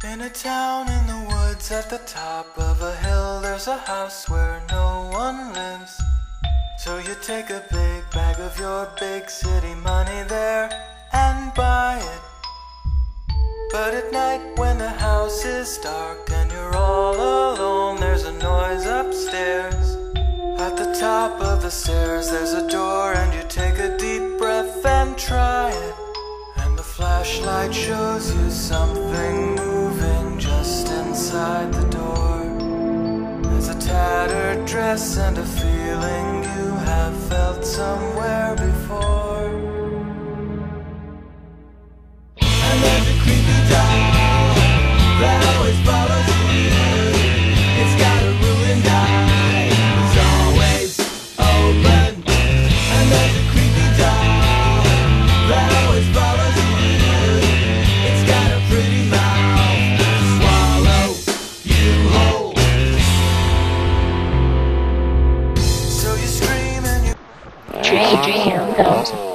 In a town in the woods at the top of a hill, there's a house where no one lives. So you take a big bag of your big city money there and buy it. But at night when the house is dark and you're all alone, there's a noise upstairs. At the top of the stairs there's a door, and you take a deep breath and try it. And the flashlight shows you something moving just inside the door. There's a tattered dress and a feeling you have felt somewhere before. And there's a creepy doll that always follows you. It's got a ruined eye, it's always open. And there's a creepy doll that always follows you. It's got a pretty mouth to swallow you whole. So you scream and you Dream goes.